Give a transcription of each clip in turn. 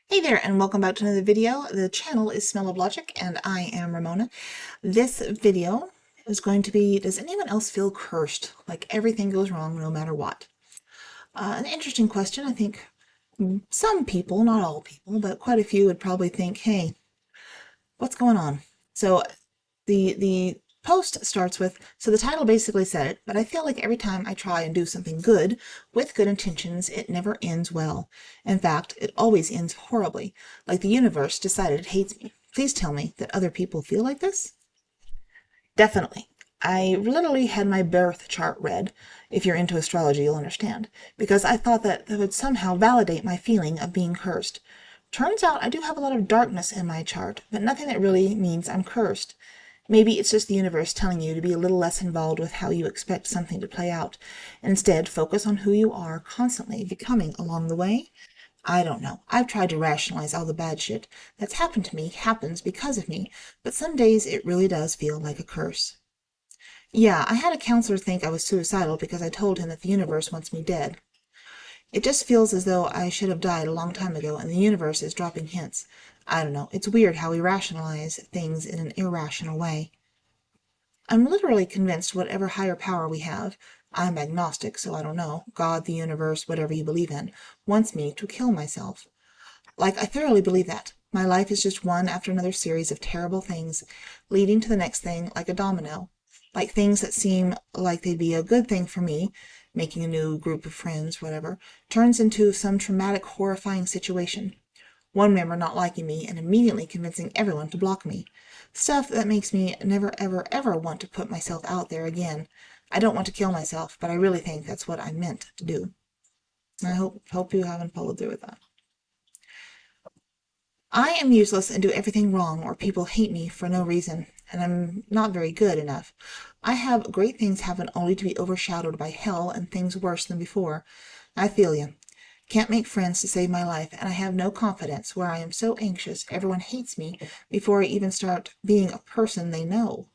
Hey there, and welcome back to another video. The channel is Smell of Logic, and I am Ramona. This video is going to be, does anyone else feel cursed? Like everything goes wrong no matter what? An interesting question. I think some people, not all people, but quite a few would probably think, hey, what's going on? So the post starts with, so the title basically said it, but I feel like every time I try and do something good with good intentions, it never ends well. In fact, it always ends horribly, like the universe decided it hates me. Please tell me that other people feel like this? Definitely. I literally had my birth chart read. If you're into astrology, you'll understand, because I thought that would somehow validate my feeling of being cursed. Turns out I do have a lot of darkness in my chart, but nothing that really means I'm cursed. Maybe it's just the universe telling you to be a little less involved with how you expect something to play out. Instead, focus on who you are constantly becoming along the way. I don't know. I've tried to rationalize all the bad shit that's happened to me happens because of me, but some days it really does feel like a curse. Yeah, I had a counselor think I was suicidal because I told him that the universe wants me dead. It just feels as though I should have died a long time ago and the universe is dropping hints. I don't know. It's weird how we rationalize things in an irrational way. I'm literally convinced whatever higher power we have, I'm agnostic, so I don't know, God, the universe, whatever you believe in, wants me to kill myself. Like, I thoroughly believe that. My life is just one after another series of terrible things, leading to the next thing like a domino. Like things that seem like they'd be a good thing for me, making a new group of friends, whatever, turns into some traumatic, horrifying situation. One member not liking me and immediately convincing everyone to block me. Stuff that makes me never, ever, ever want to put myself out there again. I don't want to kill myself, but I really think that's what I meant to do. I hope you haven't followed through with that. I am useless and do everything wrong, or people hate me for no reason, and I'm not very good enough. I have great things happen only to be overshadowed by hell and things worse than before. I feel you. Can't make friends to save my life, and I have no confidence where I am so anxious everyone hates me before I even start being a person they know.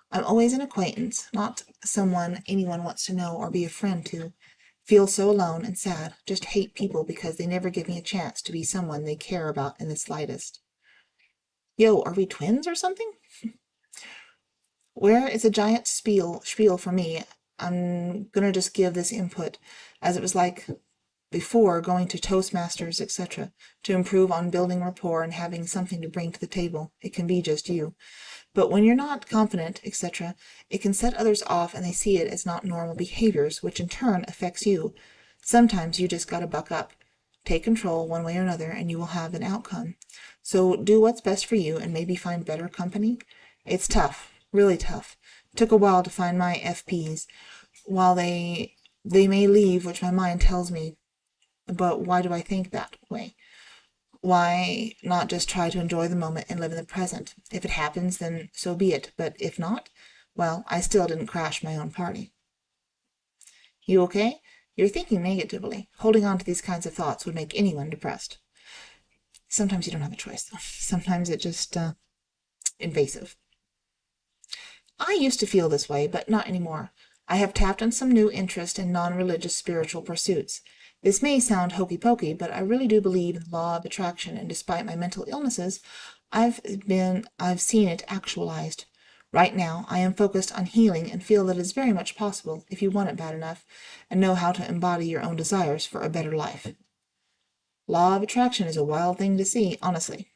I'm always an acquaintance, not someone anyone wants to know or be a friend to. Feel so alone and sad, just hate people because they never give me a chance to be someone they care about in the slightest. Yo, are we twins or something? Where is a giant spiel for me? I'm gonna just give this input, as it was like before going to Toastmasters, etc., to improve on building rapport and having something to bring to the table. It can be just you. But when you're not confident, etc., it can set others off and they see it as not normal behaviors, which in turn affects you. Sometimes you just gotta buck up. Take control one way or another, and you will have an outcome. So do what's best for you and maybe find better company. It's tough, really tough. Took a while to find my FPs. While they may leave, which my mind tells me, but why do I think that way? Why not just try to enjoy the moment and live in the present? If it happens, then so be it. But if not, well, I still didn't crash my own party. You okay? You're thinking negatively. Holding on to these kinds of thoughts would make anyone depressed. Sometimes you don't have a choice, though. Sometimes it's just invasive. I used to feel this way, but not anymore. I have tapped on some new interest in non-religious spiritual pursuits. This may sound hokey-pokey, but I really do believe in the law of attraction, and despite my mental illnesses, I've seen it actualized. Right now, I am focused on healing and feel that it is very much possible if you want it bad enough and know how to embody your own desires for a better life. Law of attraction is a wild thing to see, honestly.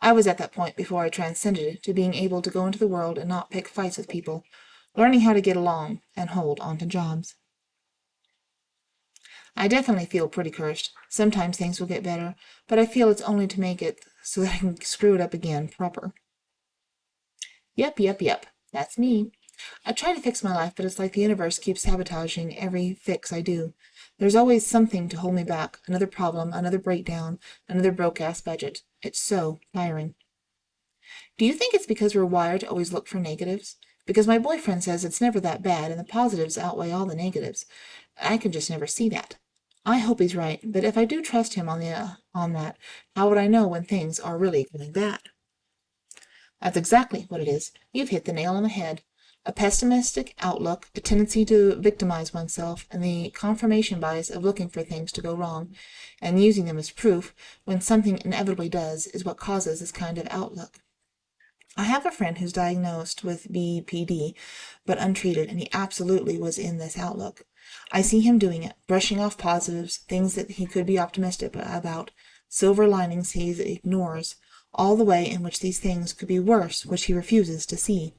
I was at that point before I transcended to being able to go into the world and not pick fights with people, learning how to get along and hold on to jobs. I definitely feel pretty cursed. Sometimes things will get better, but I feel it's only to make it so that I can screw it up again proper. Yep. That's me. I try to fix my life, but it's like the universe keeps sabotaging every fix I do. There's always something to hold me back, another problem, another breakdown, another broke-ass budget. It's so tiring. Do you think it's because we're wired to always look for negatives? Because my boyfriend says it's never that bad and the positives outweigh all the negatives. I can just never see that. I hope he's right, but if I do trust him on that, how would I know when things are really going bad? That's exactly what it is. You've hit the nail on the head. A pessimistic outlook, a tendency to victimize oneself, and the confirmation bias of looking for things to go wrong and using them as proof when something inevitably does is what causes this kind of outlook. I have a friend who's diagnosed with BPD, but untreated, and he absolutely was in this outlook. I see him doing it, brushing off positives, things that he could be optimistic about, silver linings he ignores, all the way in which these things could be worse, which he refuses to see.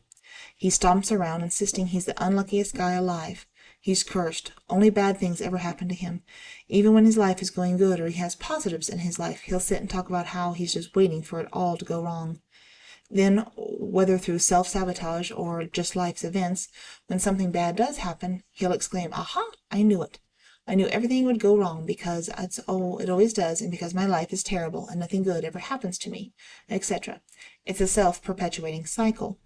He stomps around, insisting he's the unluckiest guy alive. He's cursed. Only bad things ever happen to him. Even when his life is going good or he has positives in his life, he'll sit and talk about how he's just waiting for it all to go wrong. Then, whether through self-sabotage or just life's events, when something bad does happen, he'll exclaim, "Aha! I knew it. I knew everything would go wrong because it always does, and because my life is terrible and nothing good ever happens to me," etc. It's a self-perpetuating cycle.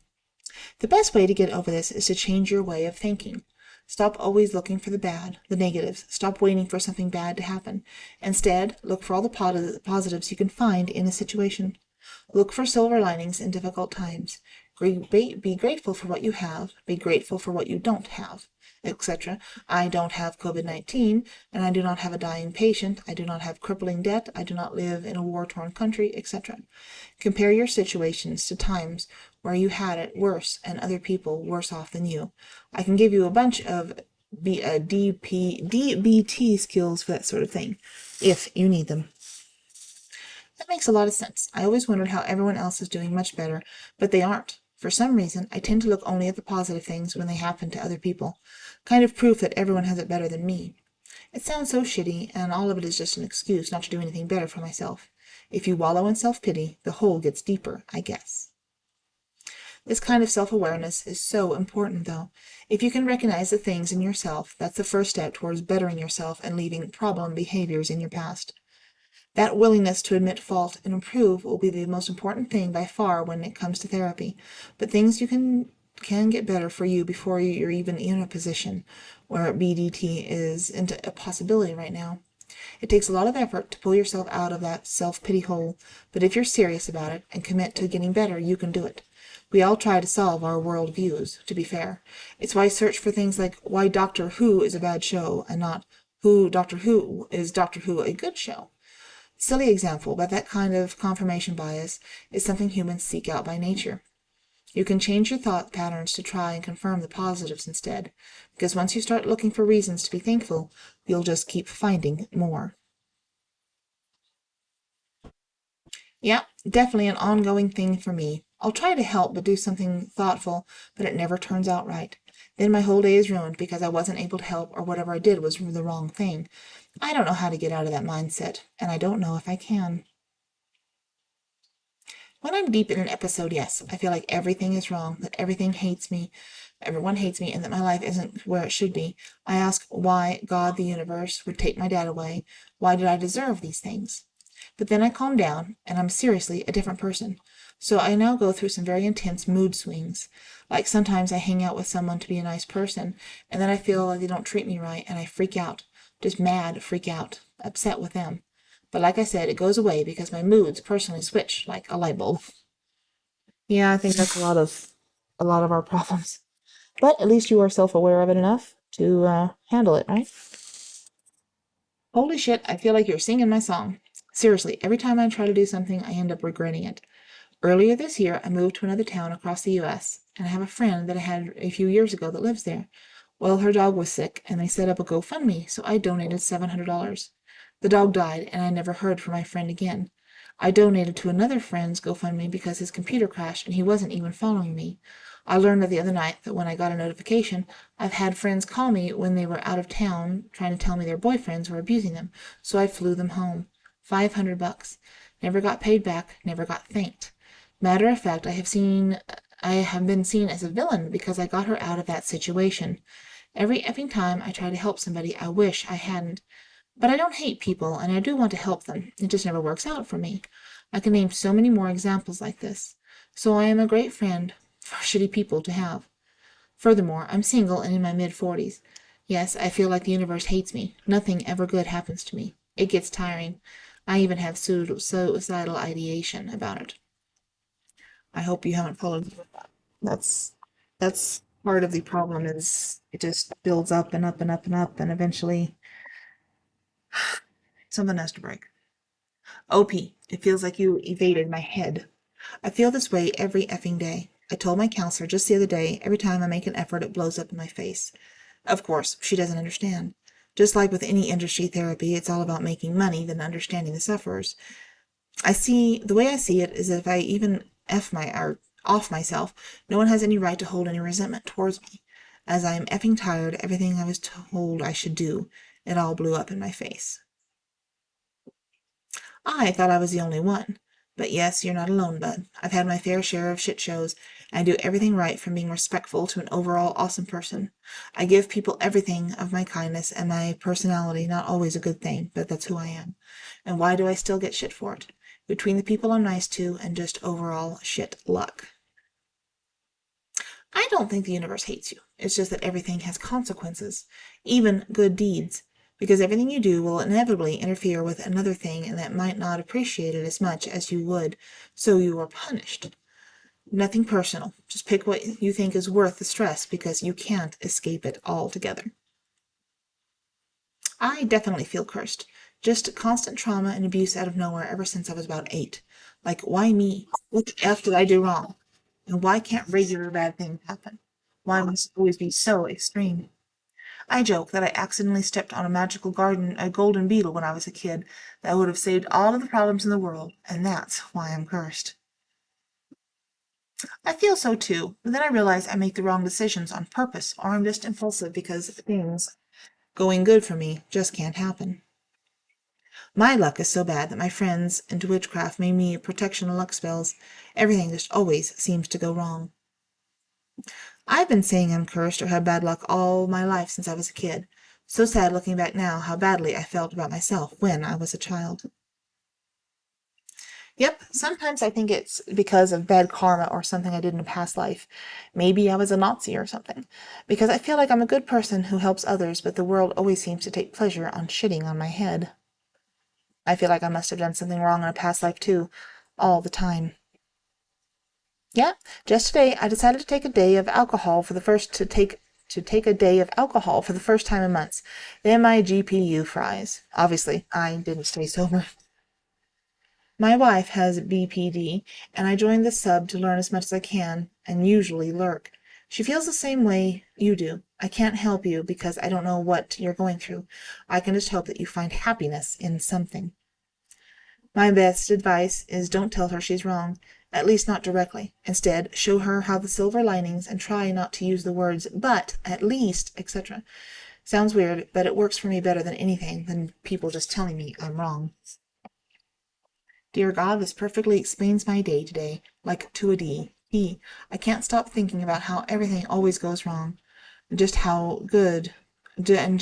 The best way to get over this is to change your way of thinking. Stop always looking for the bad, the negatives. Stop waiting for something bad to happen. Instead, look for all the positives you can find in a situation. Look for silver linings in difficult times. Be grateful for what you have. Be grateful for what you don't have, etc. I don't have COVID-19, and I do not have a dying patient. I do not have crippling debt. I do not live in a war-torn country, etc. Compare your situations to times where you had it worse and other people worse off than you. I can give you a bunch of DBT skills for that sort of thing, if you need them. That makes a lot of sense. I always wondered how everyone else is doing much better, but they aren't. For some reason, I tend to look only at the positive things when they happen to other people. Kind of proof that everyone has it better than me. It sounds so shitty, and all of it is just an excuse not to do anything better for myself. If you wallow in self-pity, the hole gets deeper, I guess. This kind of self-awareness is so important, though. If you can recognize the things in yourself, that's the first step towards bettering yourself and leaving problem behaviors in your past. That willingness to admit fault and improve will be the most important thing by far when it comes to therapy. But things you can get better for you before you're even in a position where BDT is into a possibility right now. It takes a lot of effort to pull yourself out of that self-pity hole, but if you're serious about it and commit to getting better, you can do it. We all try to solve our world views, to be fair. It's why I search for things like why Doctor Who is a bad show and not Doctor Who a good show. Silly example, but that kind of confirmation bias is something humans seek out by nature. You can change your thought patterns to try and confirm the positives instead, because once you start looking for reasons to be thankful, you'll just keep finding more. Yeah, definitely an ongoing thing for me. I'll try to help but do something thoughtful, but it never turns out right. Then my whole day is ruined because I wasn't able to help or whatever I did was the wrong thing. I don't know how to get out of that mindset, and I don't know if I can. When I'm deep in an episode, yes, I feel like everything is wrong, that everything hates me, everyone hates me, and that my life isn't where it should be. I ask why God, the universe, would take my dad away. Why did I deserve these things? But then I calm down, and I'm seriously a different person. So I now go through some very intense mood swings. Like sometimes I hang out with someone to be a nice person, and then I feel like they don't treat me right, and I freak out. Just mad, freak out, upset with them. But like I said, it goes away because my moods personally switch like a light bulb. Yeah, I think that's a lot of our problems. But at least you are self-aware of it enough to handle it, right? Holy shit, I feel like you're singing my song. Seriously, every time I try to do something, I end up regretting it. Earlier this year, I moved to another town across the U.S., and I have a friend that I had a few years ago that lives there. Well, her dog was sick, and they set up a GoFundMe, so I donated $700. The dog died, and I never heard from my friend again. I donated to another friend's GoFundMe because his computer crashed and he wasn't even following me. I learned the other night that when I got a notification, I've had friends call me when they were out of town trying to tell me their boyfriends were abusing them, so I flew them home. $500. Never got paid back, never got thanked. Matter of fact, I have been seen as a villain because I got her out of that situation. Every effing time I try to help somebody, I wish I hadn't. But I don't hate people, and I do want to help them. It just never works out for me. I can name so many more examples like this. So I am a great friend for shitty people to have. Furthermore, I'm single and in my mid-40s. Yes, I feel like the universe hates me. Nothing ever good happens to me. It gets tiring. I even have suicidal ideation about it. I hope you haven't followed me with that. That's part of the problem is it just builds up and up and up and up, and eventually something has to break. OP, it feels like you evaded my head. I feel this way every effing day. I told my counselor just the other day, every time I make an effort, it blows up in my face. Of course, she doesn't understand. Just like with any industry therapy, it's all about making money than understanding the sufferers. The way I see it is that if I even off myself, no one has any right to hold any resentment towards me. As I am effing tired, everything I was told I should do, it all blew up in my face. I thought I was the only one. But yes, you're not alone, bud. I've had my fair share of shit shows. I do everything right from being respectful to an overall awesome person. I give people everything of my kindness and my personality, not always a good thing, but that's who I am. And why do I still get shit for it? Between the people I'm nice to and just overall shit luck. I don't think the universe hates you. It's just that everything has consequences, even good deeds, because everything you do will inevitably interfere with another thing and that might not appreciate it as much as you would, so you are punished. Nothing personal. Just pick what you think is worth the stress because you can't escape it altogether. I definitely feel cursed. Just constant trauma and abuse out of nowhere ever since I was about 8. Like, why me? What the F did I do wrong? And why can't regular bad things happen? Why must it always be so extreme? I joke that I accidentally stepped on a golden beetle when I was a kid that would have saved all of the problems in the world, and that's why I'm cursed. I feel so too, but then I realize I make the wrong decisions on purpose, or I'm just impulsive because things going good for me just can't happen. My luck is so bad that my friends into witchcraft made me protection luck spells. Everything just always seems to go wrong. I've been saying I'm cursed or had bad luck all my life since I was a kid. So sad looking back now how badly I felt about myself when I was a child. Yep, sometimes I think it's because of bad karma or something I did in a past life. Maybe I was a Nazi or something. Because I feel like I'm a good person who helps others, but the world always seems to take pleasure on shitting on my head. I feel like I must have done something wrong in a past life too, all the time. Yeah, just today I decided to take a day of alcohol for the first to take a day of alcohol for the first time in months. Then my GPU fries. Obviously, I didn't stay sober. My wife has BPD, and I joined the sub to learn as much as I can, and usually lurk. She feels the same way you do. I can't help you because I don't know what you're going through. I can just hope that you find happiness in something. My best advice is don't tell her she's wrong, at least not directly. Instead, show her how the silver linings and try not to use the words but, at least, etc. Sounds weird, but it works for me better than anything than people just telling me I'm wrong. Dear God, this perfectly explains my day today, like to a D. I can't stop thinking about how everything always goes wrong, just how good, and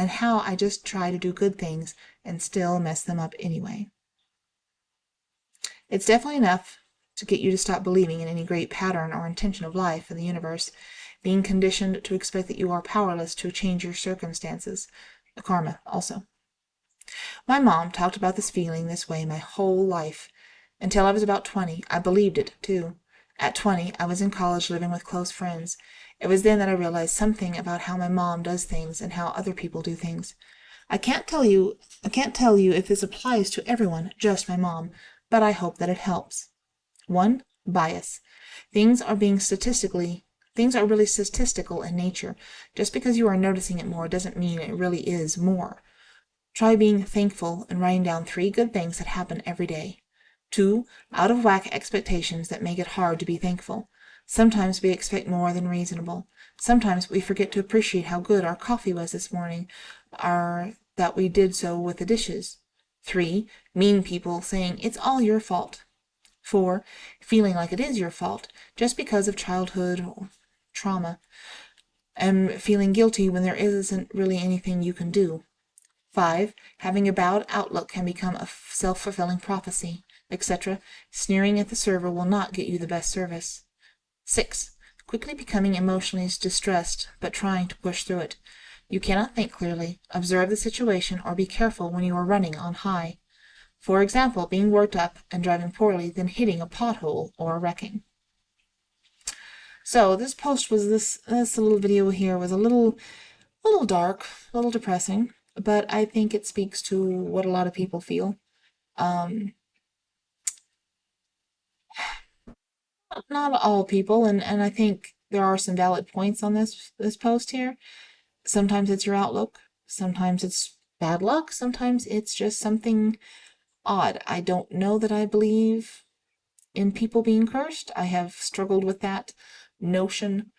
how I just try to do good things and still mess them up anyway. It's definitely enough to get you to stop believing in any great pattern or intention of life in the universe, being conditioned to expect that you are powerless to change your circumstances. Karma, also. My mom talked about this feeling this way my whole life. Until I was about 20, I believed it, too. At 20, I was in college living with close friends. It was then that I realized something about how my mom does things and how other people do things. I can't tell you if this applies to everyone, just my mom, but I hope that it helps. 1. Bias. Things are really statistical in nature. Just because you are noticing it more doesn't mean it really is more. Try being thankful and writing down 3 good things that happen every day. 2. Out of whack expectations that make it hard to be thankful. Sometimes we expect more than reasonable. Sometimes we forget to appreciate how good our coffee was this morning, or that we did so with the dishes. 3. Mean people saying it's all your fault. 4. Feeling like it is your fault, just because of childhood or trauma, and feeling guilty when there isn't really anything you can do. 5. Having a bowed outlook can become a self-fulfilling prophecy, etc. Sneering at the server will not get you the best service. 6. Quickly becoming emotionally distressed, but trying to push through it. You cannot think clearly, observe the situation, or be careful when you are running on high. For example, being worked up and driving poorly, then hitting a pothole or wrecking. So this post was this little video here was a little dark, a little depressing, but I think it speaks to what a lot of people feel. Um, Not all people, and I think there are some valid points on this post here. Sometimes it's your outlook, sometimes it's bad luck, sometimes it's just something odd. I don't know that I believe in people being cursed. I have struggled with that notion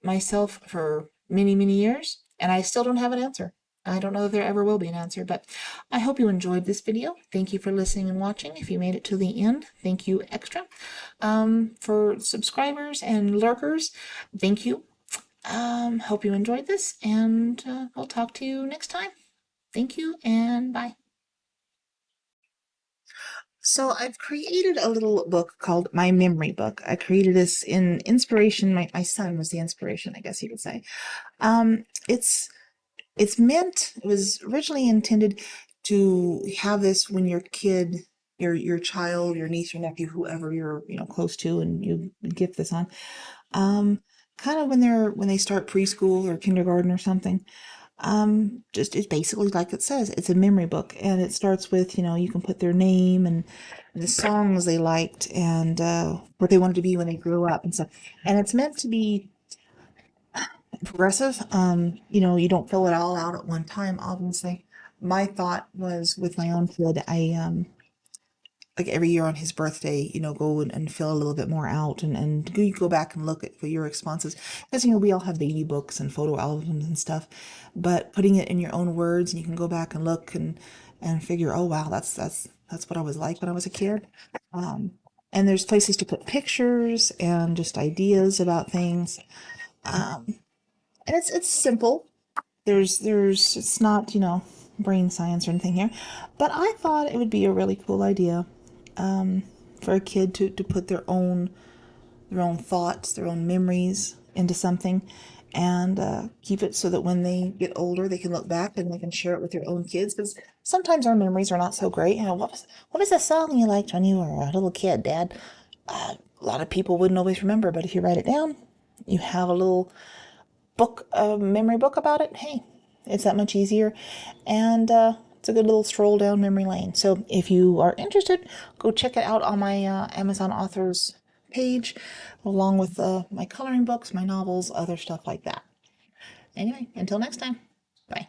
myself for many, many years, and I still don't have an answer. I don't know if there ever will be an answer, but I hope you enjoyed this video. Thank you for listening and watching. If you made it to the end, thank you extra. For subscribers and lurkers, thank you. Hope you enjoyed this, and I'll talk to you next time. Thank you, and bye. So I've created a little book called My Memory Book. I created this in inspiration. My son was the inspiration, I guess you could say. It's it was originally intended to have this when your kid, your child, your niece, your nephew, whoever you're, close to, and you gift this on, um, kind of when they start preschool or kindergarten or something. Just it's basically like it says, it's a memory book, and it starts with, you can put their name and the songs they liked, and what they wanted to be when they grew up and stuff. And it's meant to be progressive. You don't fill it all out at one time, obviously. My thought was with my own kid, I like every year on his birthday, go and fill a little bit more out, and go back and look at your responses. Because, we all have baby books and photo albums and stuff, but putting it in your own words, and you can go back and look and figure, oh wow, that's what I was like when I was a kid. Um, and there's places to put pictures and just ideas about things. And it's simple. It's not, brain science or anything here, but I thought it would be a really cool idea, for a kid to put their own thoughts, their own memories into something, and keep it so that when they get older, they can look back and they can share it with their own kids. Because sometimes our memories are not so great. What was that song you liked when you were a little kid, Dad? A lot of people wouldn't always remember, but if you write it down, you have a little book, a memory book about it. Hey, it's that much easier, and it's a good little stroll down memory lane. So if you are interested, go check it out on my Amazon authors page, along with my coloring books, my novels, other stuff like that. Anyway, until next time, bye.